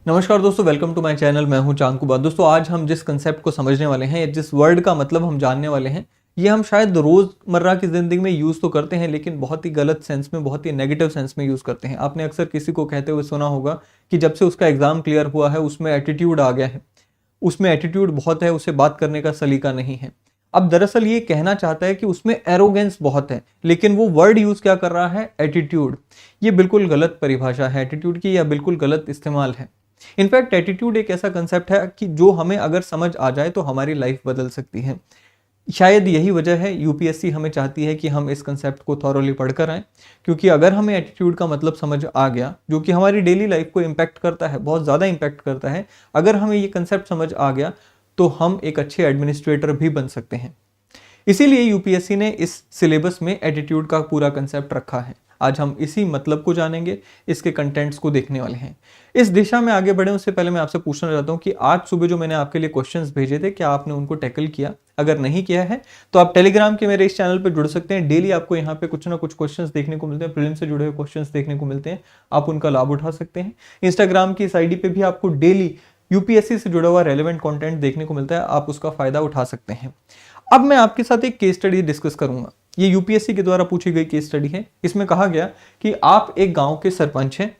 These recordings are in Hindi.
नमस्कार दोस्तों, वेलकम टू माय चैनल। मैं हूं चांकुबा। दोस्तों, आज हम जिस कंसेप्ट को समझने वाले हैं या जिस वर्ड का मतलब हम जानने वाले हैं, ये हम शायद रोजमर्रा की जिंदगी में यूज तो करते हैं, लेकिन बहुत ही गलत सेंस में, बहुत ही नेगेटिव सेंस में यूज करते हैं। आपने अक्सर किसी को कहते हुए सुना होगा कि जब से उसका एग्जाम क्लियर हुआ है उसमें एटीट्यूड आ गया है, उसमें एटीट्यूड बहुत है, उसे बात करने का सलीका नहीं है। अब दरअसल ये कहना चाहता है कि उसमें एरोगेंस बहुत है, लेकिन वो वर्ड यूज क्या कर रहा है? एटीट्यूड। ये बिल्कुल गलत परिभाषा है एटीट्यूड की, या बिल्कुल गलत इस्तेमाल है। इनफैक्ट एटीट्यूड एक ऐसा कंसेप्ट है कि जो हमें अगर समझ आ जाए तो हमारी लाइफ बदल सकती है। शायद यही वजह है यूपीएससी हमें चाहती है कि हम इस कंसेप्ट को थॉरोली पढ़कर आएं, क्योंकि अगर हमें एटीट्यूड का मतलब समझ आ गया, जो कि हमारी डेली लाइफ को इम्पैक्ट करता है, बहुत ज़्यादा इम्पैक्ट करता है, अगर हमें ये कंसेप्ट समझ आ गया तो हम एक अच्छे एडमिनिस्ट्रेटर भी बन सकते हैं। इसीलिए यूपीएससी ने इस सिलेबस में एटीट्यूड का पूरा कंसेप्ट रखा है। आज हम इसी मतलब को जानेंगे, इसके कंटेंट्स को देखने वाले हैं। इस दिशा में आगे बढ़े उससे पहले मैं आपसे पूछना चाहता हूं कि आज सुबह जो मैंने आपके लिए क्वेश्चंस भेजे थे, क्या आपने उनको टैकल किया? अगर नहीं किया है तो आप टेलीग्राम के मेरे इस चैनल पर जुड़ सकते हैं। डेली आपको यहाँ पे कुछ ना कुछ क्वेश्चंस देखने को मिलते हैं, प्रीलिम से जुड़े हुए क्वेश्चंस देखने को मिलते हैं, आप उनका लाभ उठा सकते हैं। इंस्टाग्राम की इस आईडी पे भी आपको डेली यूपीएससी से जुड़ा हुआ रेलेवेंट कंटेंट देखने को मिलता है, आप उसका फायदा उठा सकते हैं। अब मैं आपके साथ एक केस स्टडी डिस्कस करूंगा। ये यूपीएससी के द्वारा पूछी गई केस स्टडी है। इसमें कहा गया कि आप एक गांव के सरपंच हैं,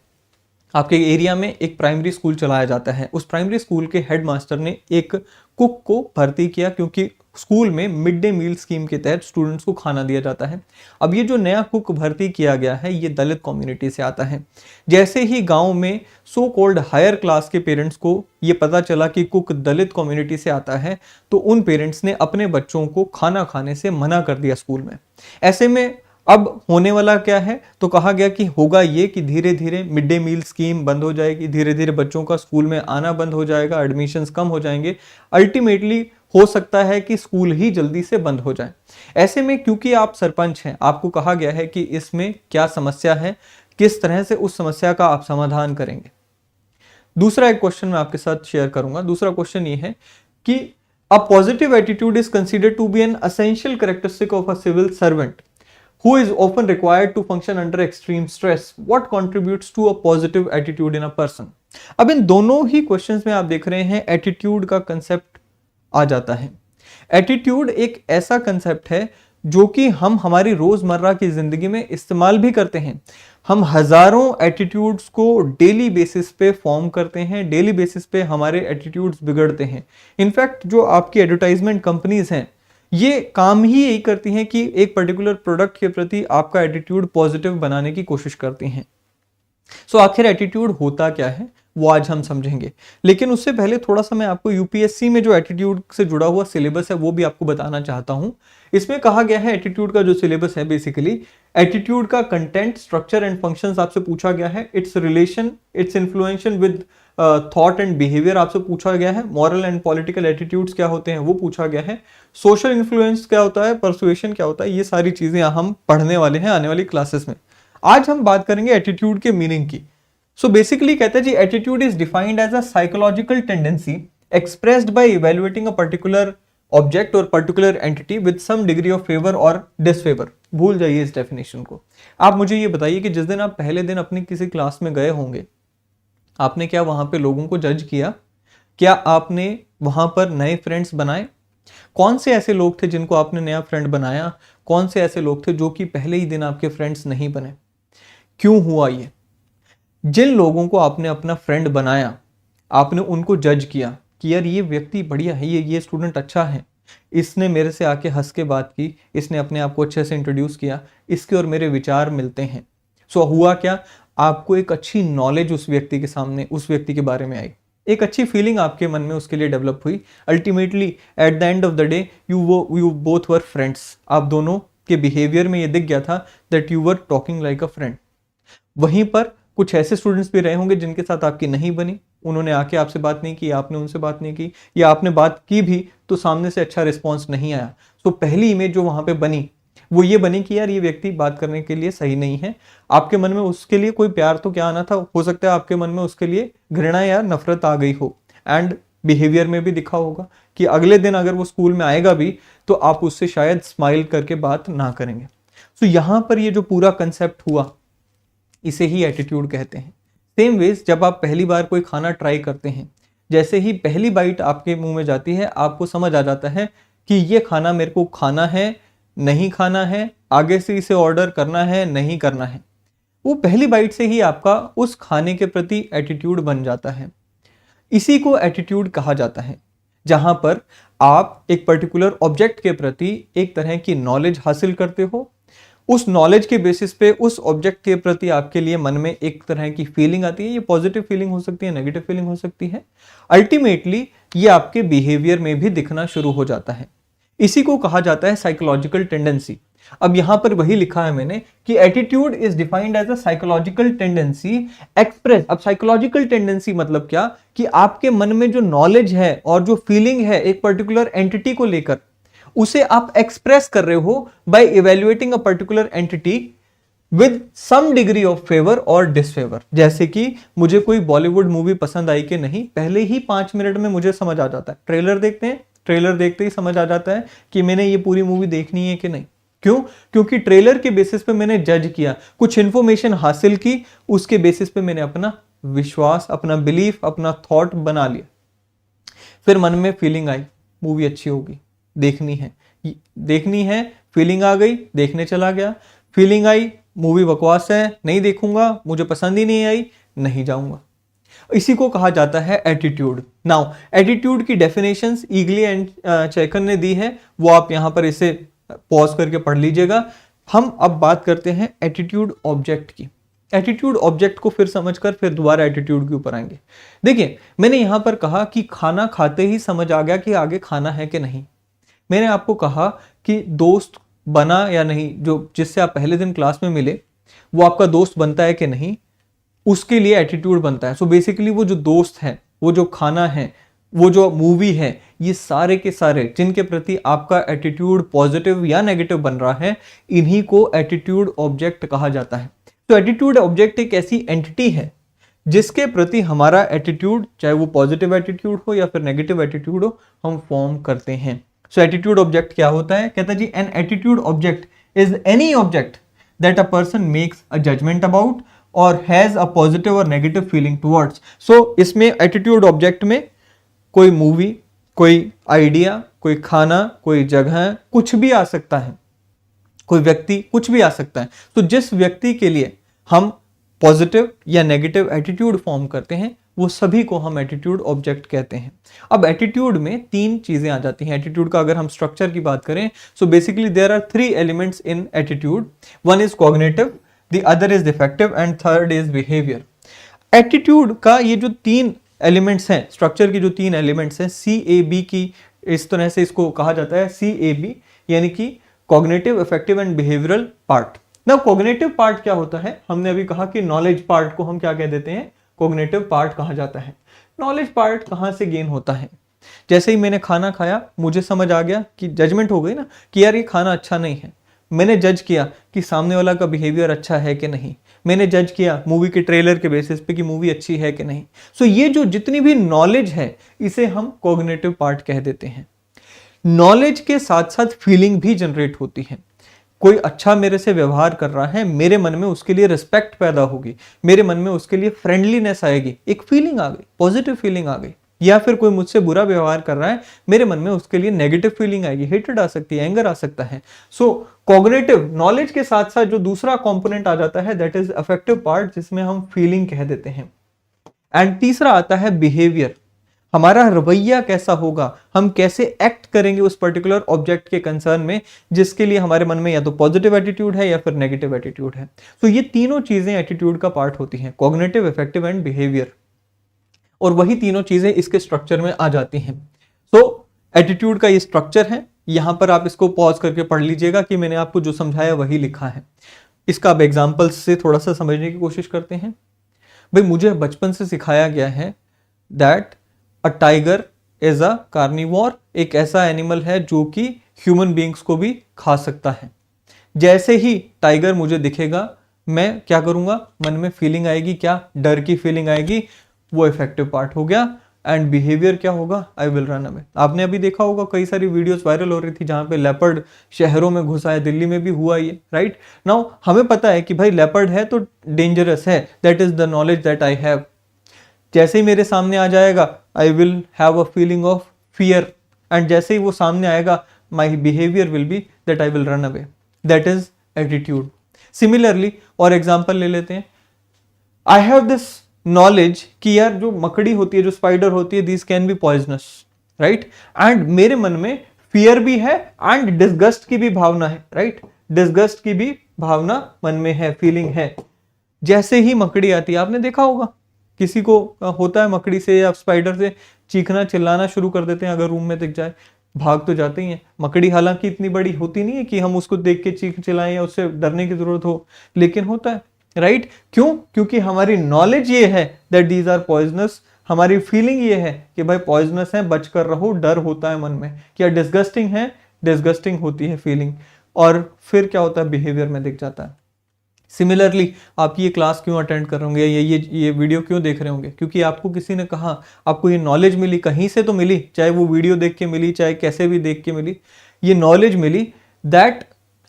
आपके एरिया में एक प्राइमरी स्कूल चलाया जाता है। उस प्राइमरी स्कूल के हेडमास्टर ने एक कुक को भर्ती किया, क्योंकि स्कूल में मिड डे मील स्कीम के तहत स्टूडेंट्स को खाना दिया जाता है। अब ये जो नया कुक भर्ती किया गया है, ये दलित कम्युनिटी से आता है। जैसे ही गांव में सो कॉल्ड हायर क्लास के पेरेंट्स को ये पता चला कि कुक दलित कम्युनिटी से आता है, तो उन पेरेंट्स ने अपने बच्चों को खाना खाने से मना कर दिया स्कूल में। ऐसे में अब होने वाला क्या है? तो कहा गया कि होगा ये कि धीरे धीरे मिड डे मील स्कीम बंद हो जाएगी, धीरे धीरे बच्चों का स्कूल में आना बंद हो जाएगा, एडमिशन्स कम हो जाएंगे, अल्टीमेटली हो सकता है कि स्कूल ही जल्दी से बंद हो जाए। ऐसे में क्योंकि आप सरपंच हैं, आपको कहा गया है कि इसमें क्या समस्या है, किस तरह से उस समस्या का आप समाधान करेंगे। दूसरा एक क्वेश्चन मैं आपके साथ शेयर करूंगा। दूसरा क्वेश्चन ये है कि a positive attitude is considered to be an essential characteristic of a civil servant who is often required to function under extreme stress. What contributes to a positive attitude in a person? अब इन दोनों ही क्वेश्चंस में आप देख रहे हैं एटीट्यूड का कंसेप्ट आ जाता है। एटीट्यूड एक ऐसा कंसेप्ट है जो कि हम हमारी रोजमर्रा की जिंदगी में इस्तेमाल भी करते हैं। हम हजारों एटीट्यूड्स को डेली बेसिस पे फॉर्म करते हैं, डेली बेसिस पे हमारे एटीट्यूड्स बिगड़ते हैं। इनफैक्ट जो आपकी एडवर्टाइजमेंट कंपनीज हैं, ये काम ही यही करती हैं कि एक पर्टिकुलर प्रोडक्ट के प्रति आपका एटीट्यूड पॉजिटिव बनाने की कोशिश करती हैं। सो आखिर एटीट्यूड होता क्या है वो आज हम समझेंगे, लेकिन उससे पहले थोड़ा सा मैं आपको यूपीएससी में जो एटीट्यूड से जुड़ा हुआ सिलेबस है वो भी आपको बताना चाहता हूं। इसमें कहा गया है एटीट्यूड का जो सिलेबस है, बेसिकली एटीट्यूड का कंटेंट, स्ट्रक्चर एंड फंक्शंस आपसे पूछा गया है। It's relation, it's influence with thought and behaviour आपसे पूछा गया है। मॉरल एंड पॉलिटिकल एटीट्यूड्स क्या होते हैं वो पूछा गया है। सोशल इन्फ्लुएंस क्या होता है, परसुएशन क्या होता है, ये सारी चीजें हम पढ़ने वाले हैं आने वाली क्लासेस में। आज हम बात करेंगे एटीट्यूड के मीनिंग की। सो बेसिकली कहते हैं जी, attitude is defined as a psychological tendency expressed by evaluating a particular object और particular entity with some degree of favour और डिसफेवर। भूल जाइए इस डेफिनेशन को। आप मुझे ये बताइए कि जिस दिन आप पहले दिन अपनी किसी क्लास में गए होंगे, आपने क्या वहां पे लोगों को जज किया? क्या आपने वहां पर नए फ्रेंड्स बनाए? कौन से ऐसे लोग थे जिनको आपने नया फ्रेंड बनाया? कौन से ऐसे लोग थे जो कि पहले ही दिन आपके फ्रेंड्स नहीं बने? क्यों हुआ ये? जिन लोगों को आपने अपना फ्रेंड बनाया, आपने उनको जज किया कि यार ये व्यक्ति बढ़िया है, ये स्टूडेंट अच्छा है, इसने मेरे से आके हंस के बात की, इसने अपने आप को अच्छे से इंट्रोड्यूस किया, इसके और मेरे विचार मिलते हैं। सो हुआ क्या? आपको एक अच्छी नॉलेज उस व्यक्ति के सामने, उस व्यक्ति के बारे में आई, एक अच्छी फीलिंग आपके मन में उसके लिए डेवलप हुई। Ultimately at the end of the day you both were friends. आप दोनों के बिहेवियर में ये दिख गया था that you were talking like a friend. वहीं पर कुछ ऐसे स्टूडेंट्स भी रहे होंगे जिनके साथ आपकी नहीं बनी, उन्होंने आके आपसे बात नहीं की, आपने उनसे बात नहीं की, या आपने बात की भी तो सामने से अच्छा रिस्पॉन्स नहीं आया। सो पहली इमेज जो वहां पे बनी वो ये बनी कि यार ये व्यक्ति बात करने के लिए सही नहीं है। आपके मन में उसके लिए कोई प्यार तो क्या आना था, हो सकता है आपके मन में उसके लिए घृणा या नफरत आ गई हो। एंड बिहेवियर में भी दिखा होगा कि अगले दिन अगर वो स्कूल में आएगा भी तो आप उससे शायद स्माइल करके बात ना करेंगे। सो यहां पर ये जो पूरा कंसेप्ट हुआ, इसे ही एटीट्यूड कहते हैं। सेम वेज जब आप पहली बार कोई खाना ट्राई करते हैं, जैसे ही पहली बाइट आपके मुंह में जाती है आपको समझ आ जाता है कि ये खाना मेरे को खाना है, नहीं खाना है, आगे से इसे ऑर्डर करना है, नहीं करना है। वो पहली बाइट से ही आपका उस खाने के प्रति एटीट्यूड बन जाता है। इसी को एटीट्यूड कहा जाता है, जहां पर आप एक पर्टिकुलर ऑब्जेक्ट के प्रति एक तरह की नॉलेज हासिल करते हो। उस नॉलेज के बेसिस पे उस ऑब्जेक्ट के प्रति आपके लिए मन में एक तरह की फीलिंग आती है। ये पॉजिटिव फीलिंग हो सकती है, नेगेटिव फीलिंग हो सकती है। अल्टीमेटली ये आपके बिहेवियर में भी दिखना शुरू हो जाता है। इसी को कहा जाता है साइकोलॉजिकल टेंडेंसी। अब यहां पर वही लिखा है मैंने कि attitude is defined as a psychological tendency express. अब साइकोलॉजिकल टेंडेंसी मतलब क्या, कि आपके मन में जो नॉलेज है और जो फीलिंग है एक पर्टिकुलर एंटिटी को लेकर, उसे आप एक्सप्रेस कर रहे हो by evaluating a particular entity with some degree of favour और डिसफेवर। जैसे कि मुझे कोई बॉलीवुड मूवी पसंद आई कि नहीं, पहले ही 5 मिनट में मुझे समझ आ जाता है। ट्रेलर देखते हैं, ट्रेलर देखते ही समझ आ जाता है कि मैंने ये पूरी मूवी देखनी है कि नहीं। क्यों? क्योंकि ट्रेलर के बेसिस पे मैंने जज किया, कुछ इंफॉर्मेशन हासिल की, उसके बेसिस पे मैंने अपना विश्वास, अपना बिलीफ, अपना थॉट बना लिया। फिर मन में फीलिंग आई, मूवी अच्छी होगी, देखनी है, देखनी है, फीलिंग आ गई, देखने चला गया। फीलिंग आई, मूवी बकवास है, नहीं देखूंगा, मुझे पसंद ही नहीं आई, नहीं जाऊंगा। इसी को कहा जाता है एटीट्यूड। नाउ एटीट्यूड की डेफिनेशंस ईगली एंड चैकन ने दी है, वो आप यहां पर इसे पॉज करके पढ़ लीजिएगा। हम अब बात करते हैं एटीट्यूड ऑब्जेक्ट की। एटीट्यूड ऑब्जेक्ट को फिर समझकर फिर दोबारा एटीट्यूड के ऊपर आएंगे। देखिए, मैंने यहां पर कहा कि खाना खाते ही समझ आ गया कि आगे खाना है कि नहीं। मैंने आपको कहा कि दोस्त बना या नहीं, जो जिससे आप पहले दिन क्लास में मिले वो आपका दोस्त बनता है कि नहीं, उसके लिए एटीट्यूड बनता है। सो बेसिकली वो जो दोस्त है, वो जो खाना है, वो जो मूवी है, ये सारे के सारे जिनके प्रति आपका एटीट्यूड पॉजिटिव या नेगेटिव बन रहा है, इन्हीं को एटीट्यूड ऑब्जेक्ट कहा जाता है। तो एटीट्यूड ऑब्जेक्ट एक ऐसी एंटिटी है जिसके प्रति हमारा एटीट्यूड, चाहे वो पॉजिटिव एटीट्यूड हो या फिर नेगेटिव एटीट्यूड हो, हम फॉर्म करते हैं। सो एटीट्यूड ऑब्जेक्ट क्या होता है? कहता है जी, an attitude object is any object that a person makes a judgement about और हैज अ पॉजिटिव और नेगेटिव फीलिंग टुवर्ड्स। सो इसमें एटीट्यूड ऑब्जेक्ट में कोई मूवी, कोई आइडिया, कोई खाना, कोई जगह, कुछ भी आ सकता है, कोई व्यक्ति, कुछ भी आ सकता है। तो जिस व्यक्ति के लिए हम पॉजिटिव या नेगेटिव एटीट्यूड फॉर्म करते हैं, वो सभी को हम एटीट्यूड ऑब्जेक्ट कहते हैं। अब एटीट्यूड में 3 चीजें आ जाती हैं। एटीट्यूड का अगर हम स्ट्रक्चर की बात करें, so basically there are 3 elements in attitude. One is cognitive, the other is defective and third is behaviour. Attitude का ये जो 3 एलिमेंट्स हैं, स्ट्रक्चर की जो 3 एलिमेंट्स हैं, CAB की, इस तरह से इसको कहा जाता है CAB, यानी कि cognitive, affective and behavioural part. ना कॉग्निटिव पार्ट क्या होता है? हमने अभी कहा कि नॉलेज पार्ट को हम क्या कह देते हैं? कॉग्निटिव पार्ट कहा जाता है। नॉलेज पार्ट कहां से गेन होता है? जैसे ही मैंने खाना खाया, मुझे समझ आ गया कि जजमेंट हो गई ना कि यार ये खाना अच्छा नहीं है। मैंने जज किया कि सामने वाला का बिहेवियर अच्छा है कि नहीं। मैंने जज किया मूवी के ट्रेलर के बेसिस पे कि मूवी अच्छी है कि नहीं। सो ये जो जितनी भी नॉलेज है, इसे हम कॉग्निटिव पार्ट कह देते हैं। नॉलेज के साथ साथ फीलिंग भी जनरेट होती है। कोई अच्छा मेरे से व्यवहार कर रहा है, मेरे मन में उसके लिए रिस्पेक्ट पैदा होगी, मेरे मन में उसके लिए फ्रेंडलीनेस आएगी, एक फीलिंग आ गई, पॉजिटिव फीलिंग आ गई। या फिर कोई मुझसे बुरा व्यवहार कर रहा है, मेरे मन में उसके लिए नेगेटिव फीलिंग आएगी, हेट्रेड आ सकती है, एंगर आ सकता है। सो कॉग्निटिव, नॉलेज के साथ साथ जो दूसरा कंपोनेंट आ जाता है, दैट इज अफेक्टिव पार्ट, जिसमें हम फीलिंग कह देते हैं। एंड तीसरा आता है बिहेवियर। हमारा रवैया कैसा होगा, हम कैसे एक्ट करेंगे उस पर्टिकुलर ऑब्जेक्ट के कंसर्न में, जिसके लिए हमारे मन में या तो पॉजिटिव एटीट्यूड है या फिर नेगेटिव एटीट्यूड है। तो ये तीनों चीजें एटीट्यूड का पार्ट होती हैं, कॉग्निटिव, इफेक्टिव एंड बिहेवियर। और वही तीनों चीजें इसके स्ट्रक्चर में आ जाती हैं। तो एटीट्यूड का ये स्ट्रक्चर है। यहां पर आप इसको पॉज करके पढ़ लीजिएगा कि मैंने आपको जो समझाया वही लिखा है। इसका अब एग्जाम्पल्स से थोड़ा सा समझने की कोशिश करते हैं। भाई, मुझे बचपन से सिखाया गया है that a tiger is a carnivore, एक ऐसा एनिमल है जो कि ह्यूमन बींग्स को भी खा सकता है। जैसे ही टाइगर मुझे दिखेगा, मैं क्या करूंगा? मन में फीलिंग आएगी, क्या? डर की फीलिंग आएगी। वो इफेक्टिव पार्ट हो गया। एंड बिहेवियर क्या होगा, आई विल रन अवे। आपने अभी देखा होगा कई सारी वीडियोस वायरल हो रही थी जहां पे लेपर्ड शहरों में घुसा है, दिल्ली में भी हुआ ये, राइट। नाउ हमें पता है कि भाई लेपर्ड है तो डेंजरस है, that is the knowledge that I have. जैसे ही मेरे सामने आ जाएगा I will have a feeling of fear, and जैसे ही वो सामने आएगा my behaviour will be that I will run away, that is attitude. Similarly और एग्जाम्पल ले लेते हैं, आई हैव दिस नॉलेज कि यार जो मकड़ी होती है, जो स्पाइडर होती है, this can be poisonous, right. And मेरे मन में फियर भी है एंड डिस्गस्ट की भी भावना है, राइट। डिस्गस्ट की भी भावना मन में है, फीलिंग है। जैसे ही मकड़ी आती है, आपने देखा होगा किसी को होता है मकड़ी से या स्पाइडर से, चीखना चिल्लाना शुरू कर देते हैं, अगर रूम में दिख जाए भाग तो जाते ही हैं। मकड़ी हालांकि इतनी बड़ी होती नहीं है कि हम उसको देख के चीख चिल्लाएं या उससे डरने की जरूरत हो, लेकिन होता है, राइट। क्यों? क्योंकि हमारी नॉलेज ये है दैट दीज आर पॉइजनस, हमारी फीलिंग ये है कि भाई पॉइजनस है, बच कर रहो, डर होता है मन में। क्या डिस्गस्टिंग है, डिस्गस्टिंग होती है फीलिंग, और फिर क्या होता है, बिहेवियर में दिख जाता है। सिमिलरली आप ये क्लास क्यों अटेंड कर रहे होंगे, ये वीडियो क्यों देख रहे होंगे, क्योंकि आपको किसी ने कहा, आपको ये नॉलेज मिली, कहीं से तो मिली, चाहे वो वीडियो देख के मिली, चाहे कैसे भी देख के मिली, ये नॉलेज मिली that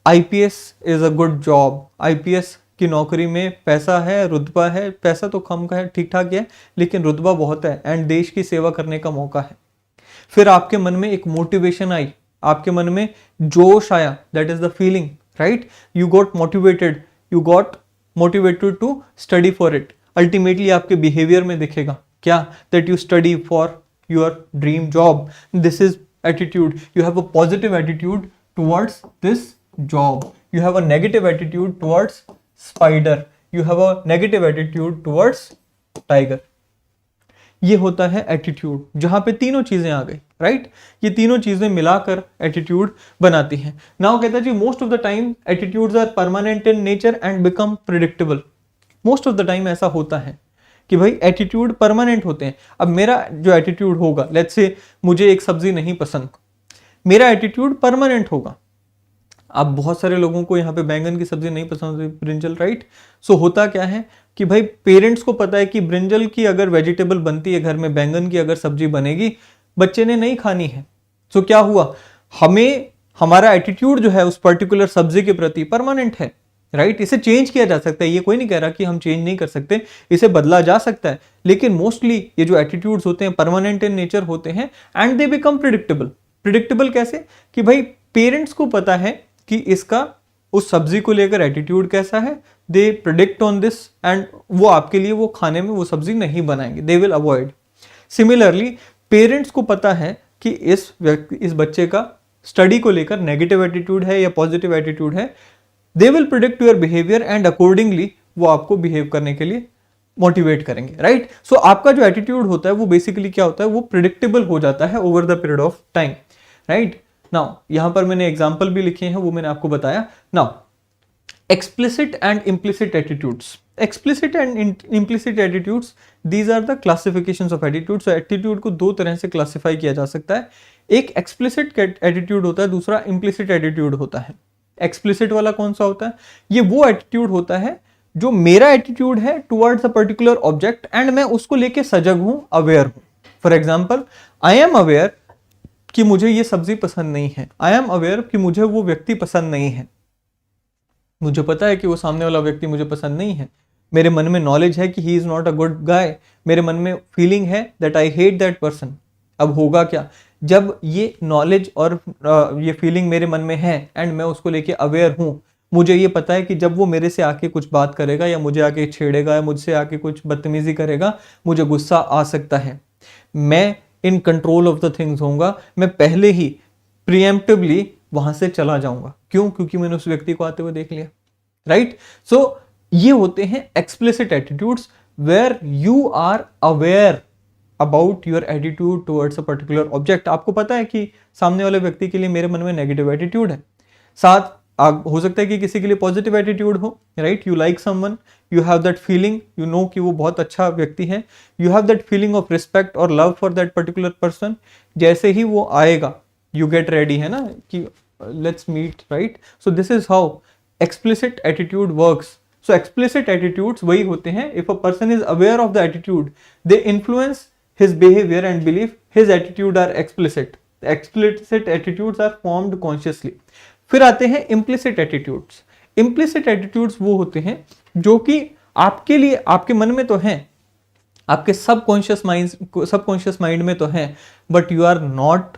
IPS is a good job, IPS की नौकरी में पैसा है, रुतबा है, पैसा तो कम का है, ठीक ठाक है, लेकिन रुतबा बहुत है एंड देश की सेवा करने का मौका है। फिर आपके मन में एक मोटिवेशन आई, आपके मन में जोश आया, that is the feeling, right. You got motivated, you got motivated to study for it. Ultimately आपके बिहेवियर में दिखेगा क्या, that you study for your dream job. This is attitude, you have a positive attitude towards this job, you have a negative attitude towards spider, you have a negative attitude towards tiger. ये होता है एटीट्यूड, जहां पे तीनों चीजें आ गई, राइट। ये तीनों चीजें मिलाकर एटीट्यूड बनाती हैं। नाउ कहता है जी most of the time attitudes are permanent in nature and become predictable. Most of the time ऐसा होता है कि भाई एटीट्यूड परमानेंट होते हैं। अब मेरा जो एटीट्यूड होगा, लेट्स से मुझे एक सब्जी नहीं पसंद, मेरा एटीट्यूड परमानेंट होगा। अब बहुत सारे लोगों को यहाँ पे बैंगन की सब्जी नहीं पसंद, ब्रिंजल, राइट। सो होता क्या है कि भाई पेरेंट्स को पता है कि ब्रिंजल की अगर वेजिटेबल बनती है घर में, बैंगन की अगर सब्जी बनेगी, बच्चे ने नहीं खानी है। सो क्या हुआ, हमें हमारा एटीट्यूड जो है उस पर्टिकुलर सब्जी के प्रति परमानेंट है, राइट। इसे चेंज किया जा सकता है, ये कोई नहीं कह रहा कि हम चेंज नहीं कर सकते, इसे बदला जा सकता है, लेकिन मोस्टली ये जो एटीट्यूड्स होते हैं परमानेंट इन नेचर होते हैं and they become predictable. Predictable कैसे कि भाई पेरेंट्स को पता है कि इसका उस सब्जी को लेकर एटीट्यूड कैसा है, दे प्रिडिक्ट ऑन दिस एंड वो आपके लिए वो खाने में वो सब्जी नहीं बनाएंगे, they will avoid. Similarly parents को पता है कि इस बच्चे का स्टडी को लेकर नेगेटिव एटीट्यूड है या पॉजिटिव एटीट्यूड है, they will predict your behaviour and accordingly वो आपको बिहेव करने के लिए मोटिवेट करेंगे, राइट। सो आपका जो एटीट्यूड होता है वो बेसिकली क्या होता है, वो प्रिडिक्टेबल हो जाता है over the period of time, right. Now यहां पर मैंने एग्जाम्पल भी लिखे हैं, वो मैंने आपको बताया। Now explicit and implicit attitudes, explicit and implicit attitudes, these are the classifications of attitude। so attitude को दो तरह से क्लासिफाई किया जा सकता है, एक explicit attitude होता है, दूसरा implicit attitude होता है। explicit वाला कौन सा होता है, ये वो attitude होता है जो मेरा attitude है towards a particular object and मैं उसको लेके सजग हूं, aware हूं। For example I am aware कि मुझे ये सब्जी पसंद नहीं है, I am aware कि मुझे वो व्यक्ति पसंद नहीं है, मुझे पता है कि वो सामने वाला व्यक्ति मुझे पसंद नहीं है, मेरे मन में नॉलेज है कि he is not a good guy, मेरे मन में फीलिंग है that I hate that person. अब होगा क्या, जब ये नॉलेज और ये फीलिंग मेरे मन में है एंड मैं उसको लेके अवेयर हूं, मुझे ये पता है कि जब वो मेरे से आके कुछ बात करेगा या मुझे आके छेड़ेगा या मुझसे आके कुछ बदतमीजी करेगा, मुझे गुस्सा आ सकता है। मैं in control of the things होऊंगा, मैं पहले ही प्रीएम्प्टिवली वहां से चला जाऊंगा। क्यों? क्योंकि मैंने उस व्यक्ति को आते हुए देख लिया, राइट। सो ये होते हैं explicit attitudes where you are aware about your attitude towards a particular object. आपको पता है कि सामने वाले व्यक्ति के लिए मेरे मन में नेगेटिव एटीट्यूड है, साथ हो सकता है कि किसी के लिए पॉजिटिव एटीट्यूड हो, right. You like someone, you have that feeling, you know कि वो बहुत अच्छा व्यक्ति है, you have that feeling of respect और love for that particular person. जैसे ही वो आएगा यू गेट रेडी, है ना, कि let's meet, right. So this is how explicit attitude works. So explicit attitudes वही होते हैं, if a person is aware of the attitude, they influence his behavior and belief, his attitude are explicit. Explicit attitudes are formed consciously. फिर आते हैं implicit attitudes. Implicit attitudes वो होते हैं जो कि आपके लिए, आपके मन में तो हैं, आपके सबकॉन्शियस माइंड में तो हैं, but you are not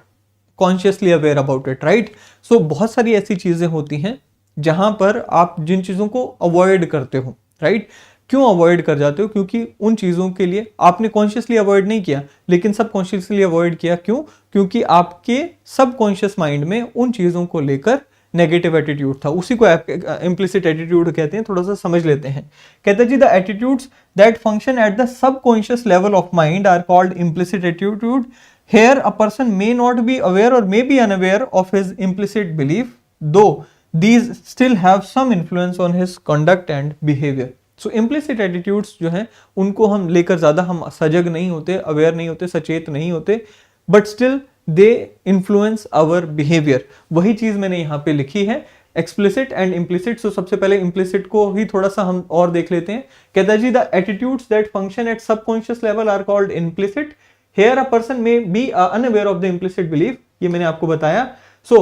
consciously aware about it, right? So बहुत सारी ऐसी चीजें होती हैं जहां पर आप जिन चीजों को अवॉइड करते हो, राइट? क्यों अवॉइड कर जाते हो? क्योंकि उन चीजों के लिए आपने कॉन्शियसली अवॉइड नहीं किया, लेकिन सबकॉन्शियसली अवॉइड किया। क्यों? क्योंकि आपके सबकॉन्शियस माइंड में उन चीजों को लेकर नेगेटिव एटीट्यूड था। उसी को इम्प्लिसिट एटीट्यूड कहते हैं। थोड़ा सा समझ लेते हैं। कहते हैं जी, the attitudes that function at the subconscious level of mind are called implicit attitude. Here a person may not be aware or may be unaware of his implicit belief, though these still have some influence on his conduct and behavior. So implicit attitudes जो हैं उनको हम लेकर ज़्यादा हम सजग नहीं होते, अवेयर नहीं होते, सचेत नहीं होते, but still they influence our behavior. वही चीज़ मैंने यहाँ पे लिखी है, explicit and implicit. So सबसे पहले implicit को ही थोड़ा सा हम और देख लेते हैं। कहता है जी, the attitudes that function at subconscious level are called implicit. Here a person may be unaware of the implicit belief. ये मैंने आपको बताया। So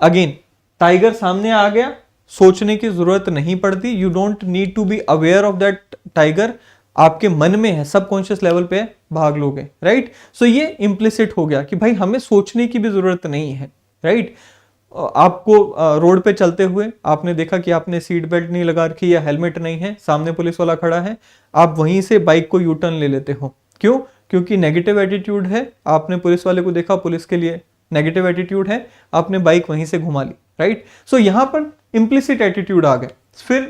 again, टाइगर सामने आ गया, सोचने की जरूरत नहीं पड़ती। You don't need to be aware of that tiger. आपके मन में है, सबकॉन्शियस लेवल पे भाग लोगे, राइट? सो ये इम्प्लिसिट हो गया कि भाई हमें सोचने की भी जरूरत नहीं है, राइट? आपको रोड पे चलते हुए आपने देखा कि आपने सीट बेल्ट नहीं लगा रखी या हेलमेट नहीं है, सामने पुलिस वाला खड़ा है, आप वहीं से बाइक को यू टर्न ले लेते हो। क्यों? क्योंकि नेगेटिव एटीट्यूड है, आपने पुलिस वाले को देखा, पुलिस के लिए नेगेटिव एटीट्यूड है, आपने बाइक वहीं से घुमा ली, राइट? सो यहां पर इम्प्लिसिट एटीट्यूड आ गए। फिर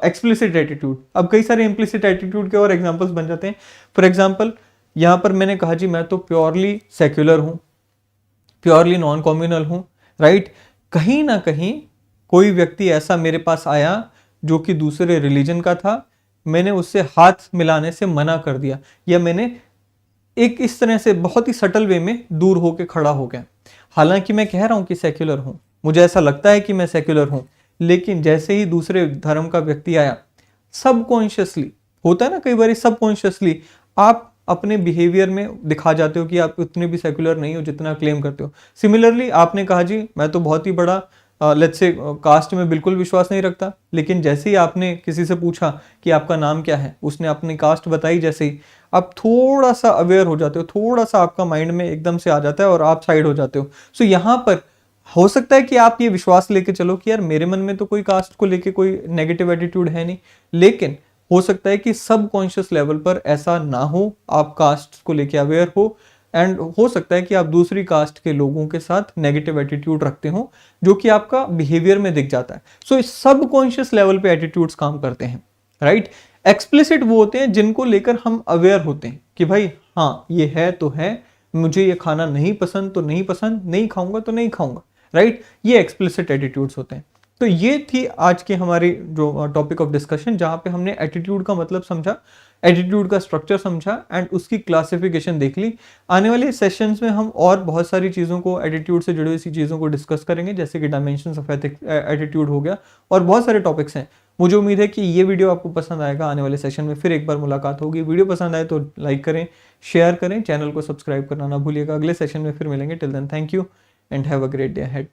एक्सप्लिसिट एटीट्यूड। अब कई सारे इम्प्लिसिट एटीट्यूड के और एग्जांपल्स बन जाते हैं। फॉर एग्जांपल यहां पर मैंने कहा जी, मैं तो प्योरली सेक्युलर हूं, प्योरली नॉन कम्युनल हूं, राइट? कहीं ना कहीं कोई व्यक्ति ऐसा मेरे पास आया जो कि दूसरे रिलीजन का था, मैंने उससे हाथ मिलाने से मना कर दिया, या मैंने एक इस तरह से बहुत ही सटल वे में दूर होकर खड़ा हो गया। हालांकि मैं कह रहा हूं कि सेक्युलर हूं, मुझे ऐसा लगता है कि मैं सेक्युलर हूं, लेकिन जैसे ही दूसरे धर्म का व्यक्ति आया, सबकॉन्शियसली होता है ना, कई बार सबकॉन्शियसली आप अपने बिहेवियर में दिखा जाते हो कि आप उतने भी सेक्युलर नहीं हो जितना क्लेम करते हो। सिमिलरली आपने कहा जी, मैं तो बहुत ही बड़ा लेट्स से कास्ट में बिल्कुल विश्वास नहीं रखता, लेकिन जैसे ही आपने किसी से पूछा कि आपका नाम क्या है, उसने अपनी कास्ट बताई, जैसे ही आप थोड़ा सा अवेयर हो जाते हो, थोड़ा सा आपका माइंड में एकदम से आ जाता है और आप साइड हो जाते हो। सो यहाँ पर हो सकता है कि आप ये विश्वास लेके चलो कि यार मेरे मन में तो कोई कास्ट को लेके कोई नेगेटिव एटीट्यूड है नहीं, लेकिन हो सकता है कि सबकॉन्शियस लेवल पर ऐसा ना हो, आप कास्ट को लेके अवेयर हो, एंड हो सकता है कि आप दूसरी कास्ट के लोगों के साथ नेगेटिव एटीट्यूड रखते हो, जो कि आपका बिहेवियर में दिख जाता है। सो इस सबकॉन्शियस लेवल पे एटीट्यूड्स काम करते हैं, राइट? एक्सप्लिसिट वो होते हैं जिनको लेकर हम अवेयर होते हैं कि भाई हाँ ये है तो है, मुझे ये खाना नहीं पसंद तो नहीं पसंद, नहीं खाऊंगा तो नहीं खाऊंगा, राइट? ये एक्सप्लिसिट एटीट्यूड्स होते हैं। तो ये थी आज की हमारी जो टॉपिक ऑफ डिस्कशन, जहां पे हमने एटीट्यूड का मतलब समझा, एटीट्यूड का स्ट्रक्चर समझा एंड उसकी क्लासिफिकेशन देख ली। आने वाले सेशंस में हम और बहुत सारी चीज़ों को, एटीट्यूड से जुड़ी हुई चीज़ों को डिस्कस करेंगे, जैसे कि डायमेंशंस ऑफ एटीट्यूड हो गया, और बहुत सारे टॉपिक्स हैं। मुझे उम्मीद है कि ये वीडियो आपको पसंद आएगा। आने वाले सेशन में फिर एक बार मुलाकात होगी। वीडियो पसंद आए तो लाइक करें, शेयर करें, चैनल को सब्सक्राइब करना ना भूलिएगा। अगले सेशन में फिर मिलेंगे। Till then thank you and have a great day ahead.